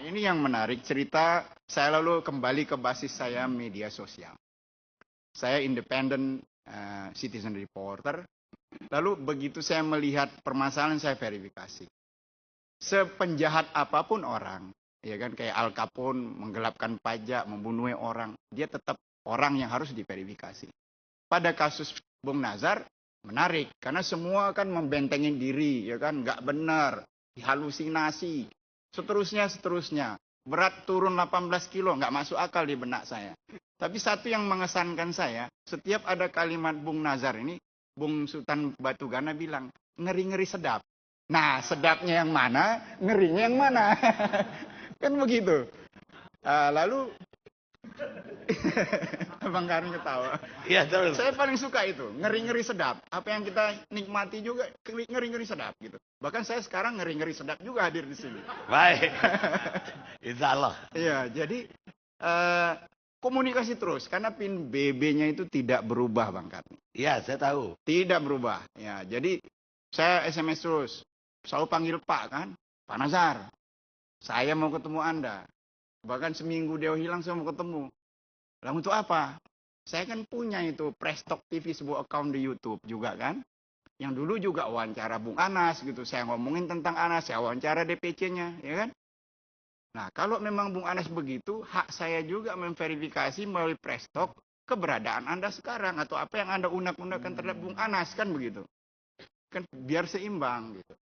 ini yang menarik cerita. Saya lalu kembali ke basis saya media sosial. Saya independent citizen reporter. Lalu begitu saya melihat permasalahan, saya verifikasi. Sepenjahat apapun orang, ya kan, kayak Al Capone menggelapkan pajak, membunuh orang, dia tetap orang yang harus diverifikasi. Pada kasus Bung Nazar menarik karena semua kan membentengin diri, ya kan, nggak benar, dihalusinasi, seterusnya. Berat turun 18 kilo, nggak masuk akal di benak saya. Tapi satu yang mengesankan saya, setiap ada kalimat Bung Nazar ini, Bung Sultan Batugana bilang, ngeri-ngeri sedap. Nah, sedapnya yang mana, ngerinya yang mana. Kan begitu. Lalu, Bang Karin ketawa. Iya, terus. Saya paling suka itu, ngeri-ngeri sedap. Apa yang kita nikmati juga, ngeri-ngeri sedap gitu. Bahkan saya sekarang ngeri-ngeri sedap juga hadir di sini. Baik. Insya Allah. Iya, jadi komunikasi terus. Karena PIN BB-nya itu tidak berubah, Bang Karin. Iya, saya tahu. Tidak berubah. Ya, jadi saya SMS terus. Selalu panggil Pak kan, Pak Nazar. Saya mau ketemu Anda. Bahkan seminggu dia hilang saya mau ketemu. Lalu untuk apa? Saya kan punya itu Prestok TV, sebuah account di YouTube juga kan. Yang dulu juga wawancara Bung Anas gitu. Saya ngomongin tentang Anas, saya wawancara DPC-nya, ya kan. Nah, kalau memang Bung Anas begitu, hak saya juga memverifikasi melalui Prestok keberadaan Anda sekarang atau apa yang Anda unak-unakan terhadap Bung Anas kan begitu. Kan biar seimbang gitu.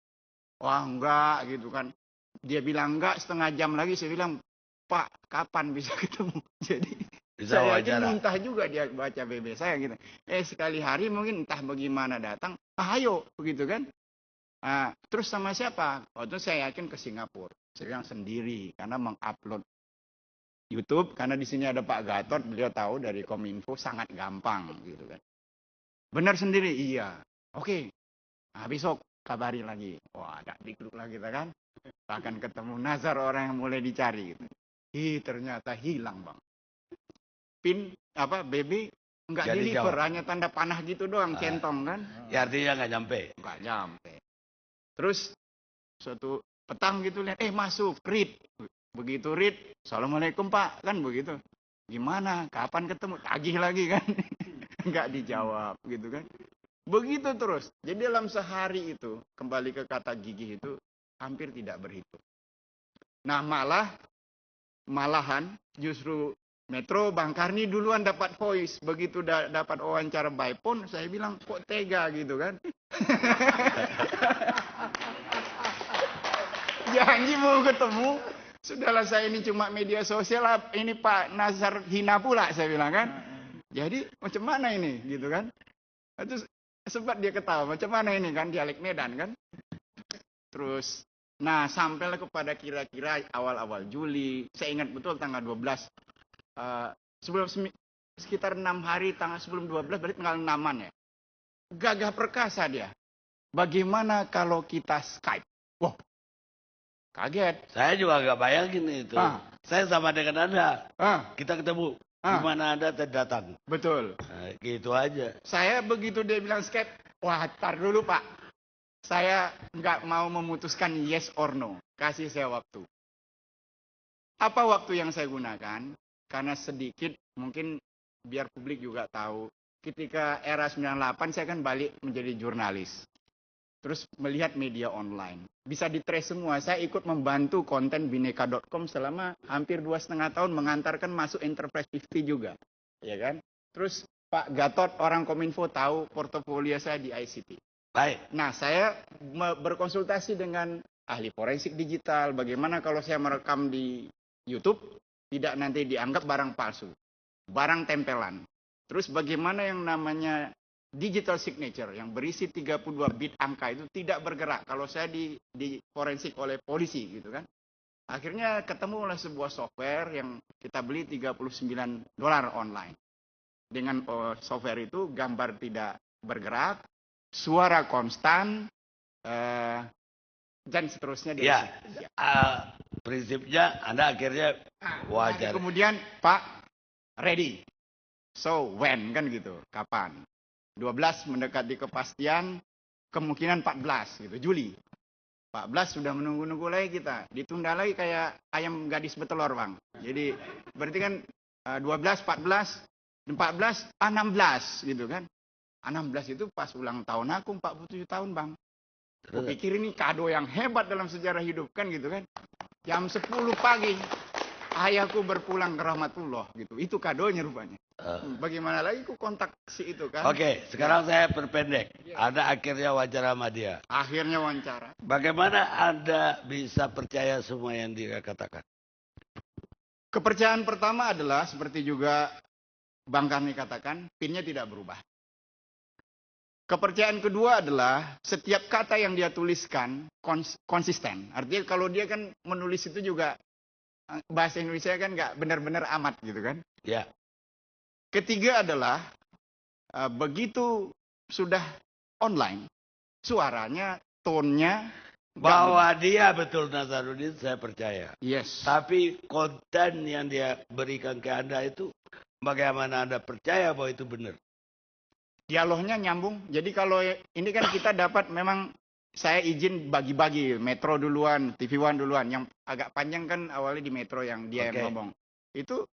Wah, enggak gitu kan. Dia bilang enggak, setengah jam lagi saya bilang, Pak, kapan bisa ketemu? Jadi Bisa saya wawancara. muntah juga dia baca BB saya gitu. Sekali hari mungkin entah bagaimana datang, ayo begitu kan. Terus sama siapa? Waktu saya yakin ke Singapura. Saya bilang sendiri karena mengupload YouTube karena di sini ada Pak Gatot, beliau tahu dari Kominfo sangat gampang gitu kan. Benar sendiri, iya. Oke. Nah, besok kabari lagi. Wah, ada dikluk lagi kita kan. Akan ketemu Nazar, orang yang mulai dicari gitu. Ternyata hilang, Bang. PIN apa BB enggak deliver, hanya tanda panah gitu doang, centong kan. Ya artinya nggak nyampe. Nggak nyampe. Terus suatu petang gitu lihat, masuk, read. Begitu read, Assalamualaikum Pak, kan begitu. Gimana, kapan ketemu? Tagih lagi kan. Nggak dijawab gitu kan. Begitu terus. Jadi dalam sehari itu, kembali ke kata gigih itu, hampir tidak berhitung. Nah malahan justru Metro, Bang Karni duluan dapat voice. Begitu dapat wawancara by phone, saya bilang, kok tega gitu kan. Janji mau ketemu. Sudahlah saya ini cuma media sosial, ini Pak Nazar hina pula, saya bilang kan. Jadi macam mana ini gitu kan. Terus sempat dia ketawa, macam mana ini kan, dialek Medan kan. Terus, nah sampailah kepada kira-kira awal-awal Juli. Saya ingat betul tanggal 12. Sebelum sekitar 6 hari sebelum 12 berarti tanggal 6-an ya. Gagah perkasa dia. Bagaimana kalau kita Skype? Wah, kaget. Saya juga agak bayangin itu. Saya sama dengan Anda. Kita ketemu. Gimana Anda datang? Betul. Gitu aja. Saya begitu dia bilang Skype, wah tar dulu Pak. Saya nggak mau memutuskan yes or no. Kasih saya waktu. Apa waktu yang saya gunakan? Karena sedikit mungkin biar publik juga tahu. Ketika era 98 saya kan balik menjadi jurnalis. Terus melihat media online. Bisa di-trace semua. Saya ikut membantu konten bineka.com selama hampir 2,5 tahun mengantarkan masuk Enterprise 50 juga. Ya kan? Terus Pak Gatot orang Kominfo tahu portofolio saya di ICT. Baik. Nah, saya berkonsultasi dengan ahli forensik digital. Bagaimana kalau saya merekam di YouTube tidak nanti dianggap barang palsu, barang tempelan. Terus bagaimana yang namanya digital signature yang berisi 32 bit angka itu tidak bergerak kalau saya di forensik oleh polisi gitu kan. Akhirnya ketemu oleh sebuah software yang kita beli $39 online. Dengan software itu gambar tidak bergerak, suara konstan, dan seterusnya. Ya, prinsipnya Anda akhirnya wajar. Kemudian Pak, ready. So, when kan gitu, kapan? 12 mendekati kepastian, kemungkinan 14 gitu, Juli. 14 sudah menunggu-nunggu lagi kita. Ditunda lagi kayak ayam gadis betelor, Bang. Jadi berarti kan 12, 14, 14, 16 gitu kan. 16 itu pas ulang tahun aku 47 tahun, Bang. Aku pikir ini kado yang hebat dalam sejarah hidup kan gitu kan. Jam 10 pagi ayahku berpulang ke rahmatullah gitu. Itu kadonya rupanya. Bagaimana lagi ku kontak si itu kan. Oke, sekarang saya perpendek. Ada akhirnya wawancara sama dia. Akhirnya wawancara. Bagaimana Anda bisa percaya semua yang dia katakan? Kepercayaan pertama adalah seperti juga Bang Karni katakan, PIN-nya tidak berubah. Kepercayaan kedua adalah setiap kata yang dia tuliskan konsisten. Artinya kalau dia kan menulis itu juga bahasa Indonesia kan nggak benar-benar amat gitu kan. Ya. Ketiga adalah begitu sudah online, suaranya, tone-nya bahwa dia betul Nazarudin, saya percaya. Yes. Tapi konten yang dia berikan ke Anda itu, bagaimana Anda percaya bahwa itu benar? Dialognya nyambung. Jadi kalau ini kan kita dapat memang saya izin bagi-bagi. Metro duluan, TV One duluan. Yang agak panjang kan awalnya di Metro yang dia yang ngomong. Itu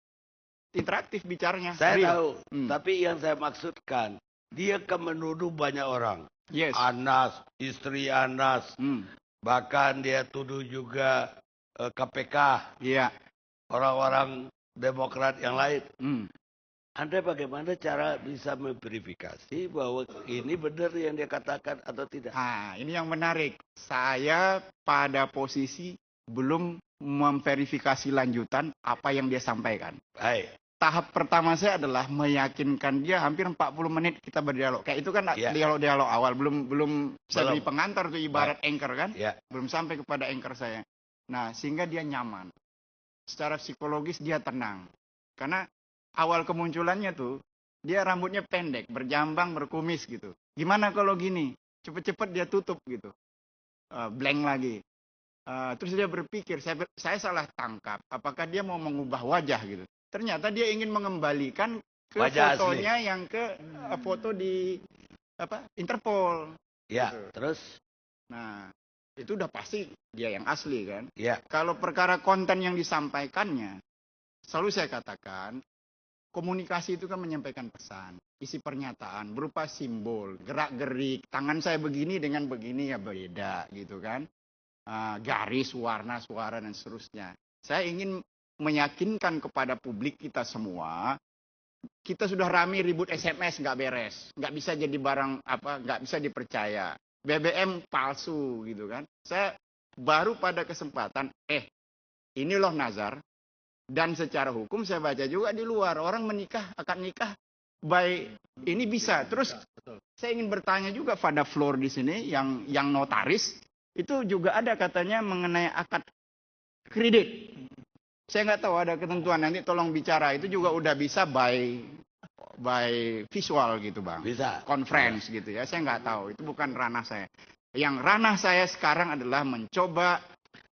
interaktif bicaranya. Saya tahu. Tapi yang saya maksudkan, dia kan menuduh banyak orang. Yes. Anas, istri Anas. Bahkan dia tuduh juga KPK. Iya. Orang-orang Demokrat yang lain. Anda bagaimana cara bisa memverifikasi bahwa ini benar yang dia katakan atau tidak? Nah, ini yang menarik. Saya pada posisi belum memverifikasi lanjutan apa yang dia sampaikan. Baik. Tahap pertama saya adalah meyakinkan dia hampir 40 menit kita berdialog. Kayak itu kan dialog-dialog awal. Belum saya beri pengantar tuh ibarat anchor kan. Belum sampai kepada anchor saya. Nah, sehingga dia nyaman. Secara psikologis dia tenang. Karena awal kemunculannya tuh, dia rambutnya pendek, berjambang, berkumis gitu. Gimana kalau gini? Cepet-cepet dia tutup gitu. Blank lagi. Terus dia berpikir, saya salah tangkap. Apakah dia mau mengubah wajah gitu? Ternyata dia ingin mengembalikan ke wajah fotonya asli. Yang ke foto di Interpol. Ya, gitu. Terus? Nah, itu udah pasti dia yang asli kan? Ya. Kalau perkara konten yang disampaikannya, selalu saya katakan, komunikasi itu kan menyampaikan pesan, isi pernyataan, berupa simbol, gerak-gerik, tangan saya begini dengan begini ya beda gitu kan. Garis, warna, suara, dan seterusnya. Saya ingin meyakinkan kepada publik kita semua, kita sudah rame ribut SMS nggak beres, nggak bisa jadi barang nggak bisa dipercaya. BBM palsu gitu kan. Saya baru pada kesempatan, ini loh Nazar, dan secara hukum saya baca juga di luar, orang menikah, akad nikah, ini bisa. Terus saya ingin bertanya juga pada Floor di sini, yang notaris, itu juga ada katanya mengenai akad kredit. Saya nggak tahu ada ketentuan, nanti tolong bicara. Itu juga udah bisa by visual gitu Bang. Bisa. Conference gitu ya, saya nggak tahu. Itu bukan ranah saya. Yang ranah saya sekarang adalah mencoba.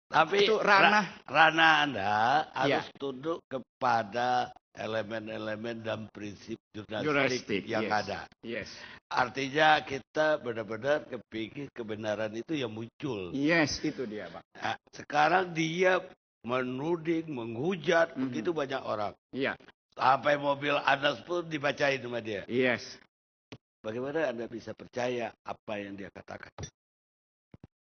Tapi itu ranah Anda harus tunduk kepada elemen-elemen dan prinsip jurnalistik yang ada. Yes. Artinya kita benar-benar kepikir kebenaran itu yang muncul. Yes, itu dia Bang. Nah, sekarang dia menuding, menghujat begitu banyak orang. Iya. Sampai mobil Anas pun dibacain sama dia. Yes. Bagaimana Anda bisa percaya apa yang dia katakan?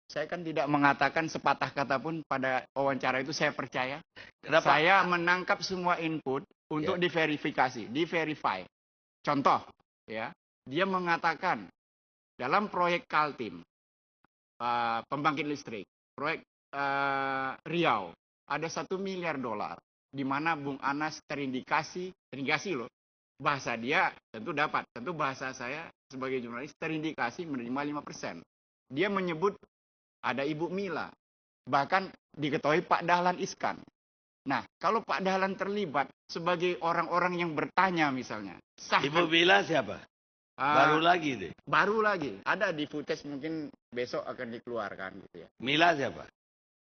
Saya kan tidak mengatakan sepatah kata pun pada wawancara itu saya percaya. Kenapa? Saya menangkap semua input untuk diverifikasi, diverify. Contoh, ya, dia mengatakan dalam proyek Kaltim, pembangkit listrik, proyek Riau, ada $1 miliar, di mana Bung Anas terindikasi loh, bahasa dia tentu dapat, tentu bahasa saya sebagai jurnalis terindikasi menerima 5%. Dia menyebut ada Ibu Mila, bahkan diketahui Pak Dahlan Iskan. Nah, kalau Pak Dahlan terlibat sebagai orang-orang yang bertanya misalnya. Ibu Mila siapa? Baru lagi deh. Baru lagi. Ada di footage mungkin besok akan dikeluarkan gitu ya. Mila siapa?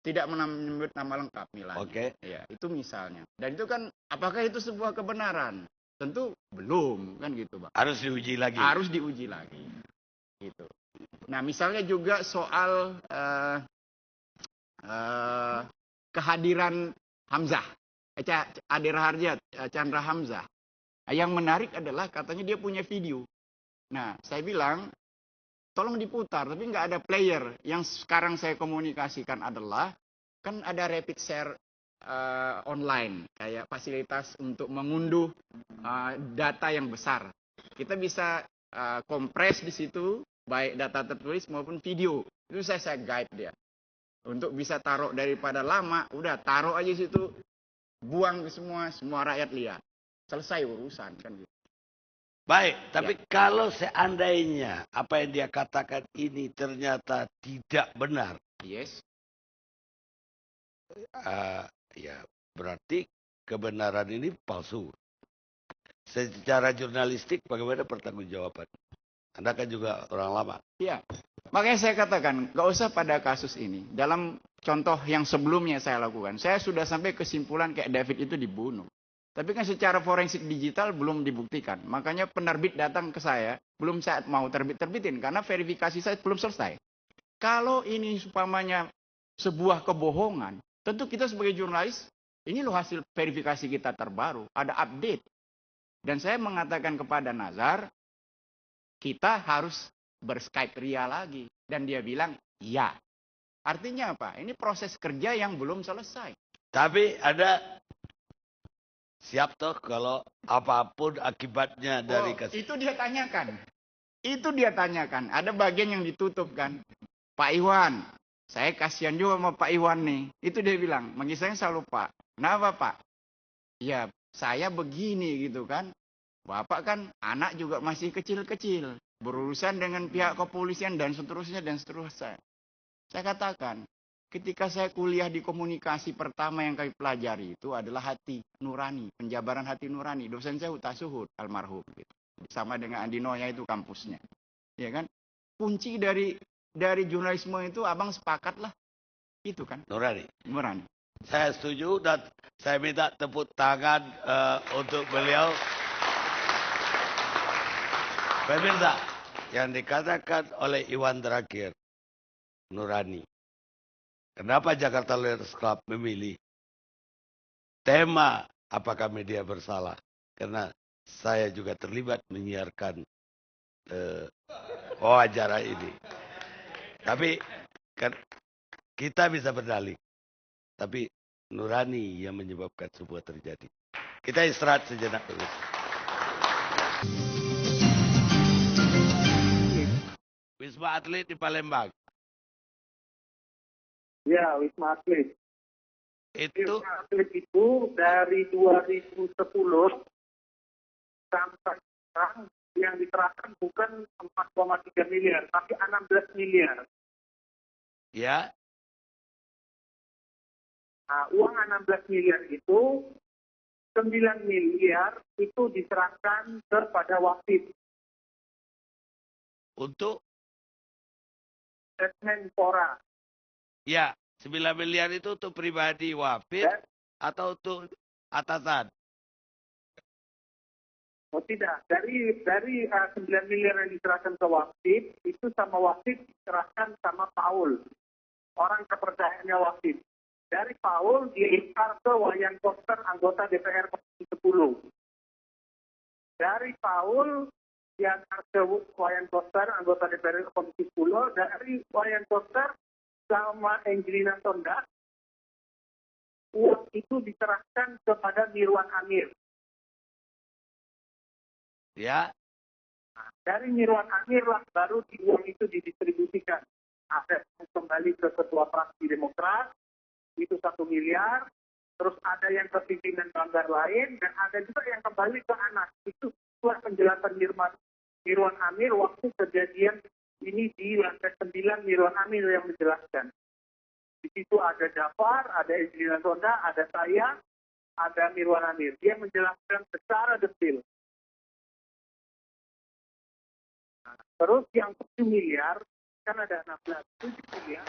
Tidak menyebut nama lengkap Mila. Oke. Ya, itu misalnya. Dan itu kan apakah itu sebuah kebenaran? Tentu belum kan gitu, Bang. Harus diuji lagi. Harus diuji lagi. Gitu. Nah, misalnya juga soal kehadiran Hamzah, Ade Raharja, Chandra Hamzah. Yang menarik adalah katanya dia punya video. Nah, saya bilang, tolong diputar, tapi nggak ada player. Yang sekarang saya komunikasikan adalah, kan ada rapid share online, kayak fasilitas untuk mengunduh data yang besar. Kita bisa kompres di situ, baik data tertulis maupun video. Itu saya guide dia. Untuk bisa taruh daripada lama, udah taruh aja situ, buang semua rakyat lihat. Selesai urusan kan gitu. Baik, tapi kalau seandainya apa yang dia katakan ini ternyata tidak benar, yes, ya berarti kebenaran ini palsu. Secara jurnalistik bagaimana pertanggungjawaban? Anda kan juga orang lama. Iya, makanya saya katakan gak usah pada kasus ini. Dalam contoh yang sebelumnya saya lakukan, saya sudah sampai kesimpulan kayak David itu dibunuh. Tapi kan secara forensik digital belum dibuktikan. Makanya penerbit datang ke saya, belum saat mau terbitin karena verifikasi saya belum selesai. Kalau ini supamanya sebuah kebohongan, tentu kita sebagai jurnalis, ini loh hasil verifikasi kita terbaru, ada update. Dan saya mengatakan kepada Nazar, kita harus berskype Ria lagi. Dan dia bilang, iya. Artinya apa? Ini proses kerja yang belum selesai. Tapi ada siap toh kalau apapun akibatnya dari kasus. Itu dia tanyakan. Itu dia tanyakan. Ada bagian yang ditutup kan. Pak Iwan, saya kasihan juga sama Pak Iwan nih. Itu dia bilang, manggil saya selalu Pak. Kenapa Pak? Ya saya begini gitu kan. Bapak kan anak juga masih kecil-kecil. Berurusan dengan pihak kepolisian dan seterusnya dan seterusnya. Saya katakan, ketika saya kuliah di komunikasi pertama yang kami pelajari itu adalah hati nurani, penjabaran hati nurani. Dosen saya Uta Suhud, almarhum. Gitu. Sama dengan Andi Noya itu kampusnya. Ya kan? Kunci dari jurnalisme itu abang sepakat lah. Itu kan. Nurani. Nurani. Saya setuju dan saya minta tepuk tangan untuk beliau. Pemirsa, yang dikatakan oleh Iwan terakhir, Nurani. Kenapa Jakarta Lawyers Club memilih tema apakah media bersalah? Karena saya juga terlibat menyiarkan wawancara ini. Tapi kan kita bisa berdalih. Tapi Nurani yang menyebabkan sebuah terjadi. Kita istirahat sejenak dulu. Wisma Atlet di Palembang. Ya, Wisma Atlet. Wisma Atlet itu dari 2010 sampai sekarang yang dikerahkan bukan 4,3 miliar, tapi 16 miliar. Ya. Nah, uang 16 miliar itu, 9 miliar itu diserahkan kepada Wafid. Untuk? Menpora. Ya, 9 miliar itu untuk pribadi Wafid atau untuk atasan? Oh tidak, dari 9 miliar yang diserahkan ke Wafid, itu sama Wafid diserahkan sama Paul, orang kepercayaannya Wafid. Dari Paul diikat ke Wayan Koster, anggota DPR Komisi 10. Dari Paul diantar ke Wayan Koster, anggota DPR Komisi 10. Dari Wayan Koster sama Angelina Sonda, uang itu diserahkan kepada Mirwan Amir. Ya. Nah, dari Mirwan Amir lah baru uang itu didistribusikan. Aset kembali ke ketua fraksi Demokrat, itu 1 miliar. Terus ada yang ke pimpinan banggar lain, dan ada juga yang kembali ke anak. Itu setelah penjelasan Mirwan Amir waktu kejadian ini di lantai 9, Mirwan Amir yang menjelaskan. Di situ ada Jafar, ada Angelina Sonda, ada saya, ada Mirwan Amir. Dia menjelaskan secara detail. Terus yang 7 miliar, kan ada 16, 7 miliar